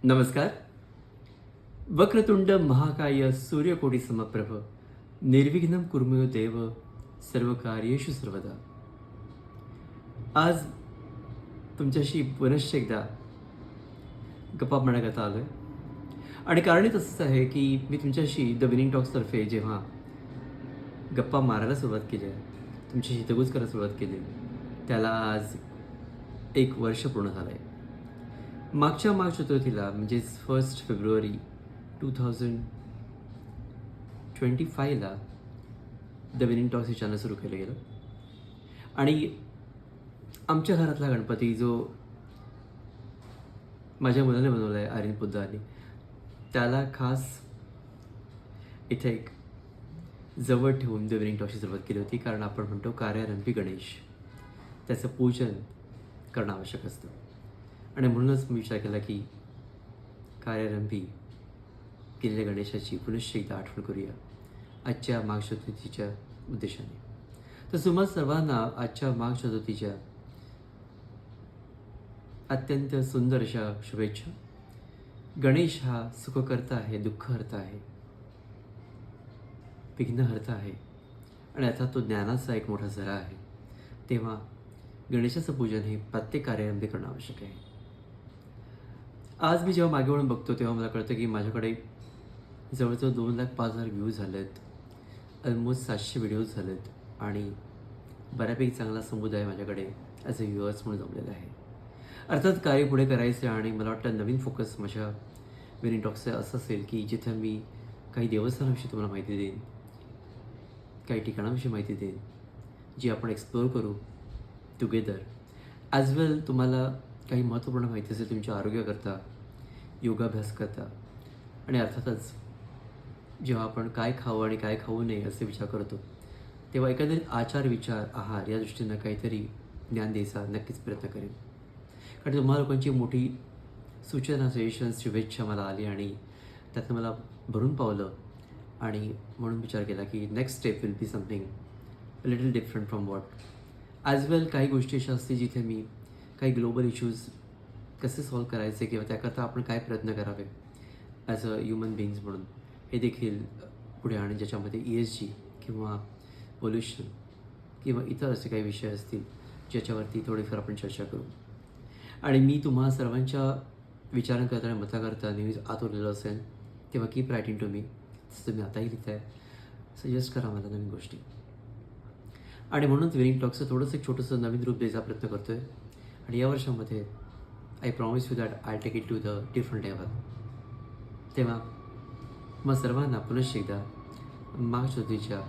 नमस्कार. वक्रतुंड महाकाय सूर्यकोटी समप्रभ निर्विघ्नं कुर्मयो देव सर्वकार्येषु सर्वदा. आज तुमच्याशी पुनश्च एकदा गप्पा मारण्याकरता आलो आहे आणि कारण तसंच आहे की मी तुमच्याशी द विनिंग टॉक्सतर्फे जेव्हा गप्पा मारायला सुरुवात केली आहे, तुमच्याशी हितगुज करायला सुरुवात केली, त्याला आज 1 वर्ष पूर्ण झालं आहे. मागच्या मार्च चतुर्थीला म्हणजेच 1 फेब्रुवारी 2025ला द विनिंग टॉक्स हे चॅनल सुरू केलं गेलं आणि आमच्या घरातला गणपती जो माझ्या मुलाने बनवला आहे आर्यन पोद्दारने, त्याला खास इथे एक जवळ ठेवून द विनिंग टॉक्सची सुरुवात केली होती. कारण आपण म्हणतो कार्यारंभी गणेश, त्याचं पूजन करणं आवश्यक असतं आणि म्हणूनच मी विचार केला की कार्यारंभी केलेल्या गणेशाची पुनश्च एकदा आठवण करूया आजच्या माघ चतुर्थीच्या उद्देशाने. तर तुम्हा सर्वांना आजच्या माघ चतुर्थीच्या अत्यंत सुंदर अशा शुभेच्छा. गणेश हा सुखकर्ता आहे, दुःखहर्ता आहे, विघ्नहर्ता आहे आणि अर्थात तो ज्ञानाचा एक मोठा झरा आहे. तेव्हा गणेशाचं पूजन हे प्रत्येक कार्यारंभी करणं आवश्यक आहे. आज मी जेव्हा मागे वळून बघतो तेव्हा मला कळतं की माझ्याकडे जवळजवळ 2,05,000 व्ह्यूज झाले आहेत, ऑलमोस्ट 700 व्हिडिओज झालेत आणि बऱ्यापैकी चांगला समुदाय माझ्याकडे ॲज अ व्ह्युअर्स म्हणून जमलेला आहे. अर्थात कार्य पुढे करायचं आहे आणि मला वाटतं नवीन फोकस माझ्या विनिंग टॉक्सचं असं असेल की जिथं मी काही देवस्थानाविषयी तुम्हाला माहिती देईन, काही ठिकाणांविषयी माहिती देईन, जी आपण एक्सप्लोअर करू टुगेदर. ॲज वेल तुम्हाला काही महत्त्वपूर्ण माहिती असेल तुमच्या आरोग्याकरता, योगाभ्यास करता आणि अर्थातच जेव्हा आपण काय खावं आणि काय खाऊ नये असे विचार करतो तेव्हा एकंदरीत आचार, विचार, आहार या दृष्टीनं काहीतरी ज्ञान द्यायचा नक्कीच प्रयत्न करेन. कारण तुम्हाला लोकांची मोठी सूचना, सजेशन्स, शुभेच्छा मला आली आणि त्यातनं मला भरून पावलं आणि म्हणून विचार केला की next step will be something little different from what. As well काही गोष्टी अशा असतील जिथे मी काही ग्लोबल इश्यूज कसे सॉल्व करायचे किंवा त्याकरता आपण काय प्रयत्न करावे ॲज अ ह्युमन बीइंग्स म्हणून हे देखील पुढे आणेन, ज्याच्यामध्ये ESG किंवा पोल्युशन किंवा इतर असे काही विषय असतील ज्याच्यावरती थोडीफार आपण चर्चा करू. आणि मी तुम्हा सर्वांच्या विचारांकरता आणि मताकरता नेहमीच आतुरलेलो असेल. तेव्हा कीप रायटिंग टू मी, जसं तुम्ही आताही लिहिताय. सजेस्ट करा मला नवीन गोष्टी आणि म्हणूनच विनिंग टॉक्सचं थोडंसं एक छोटंसं नवीन रूप द्यायचा प्रयत्न करतो आहे आणि या वर्षामध्ये I promise you that I take it to the different level. तेव्हा मग सर्वांना पुनश्च एकदा माघ चतुर्थीच्या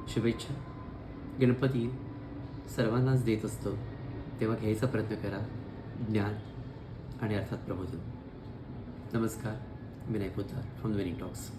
शुभेच्छा. गणपती सर्वांनाच देत असतो, तेव्हा घ्यायचा प्रयत्न करा ज्ञान आणि अर्थात प्रबोधन. नमस्कार. Vinay Poddar from winning talks.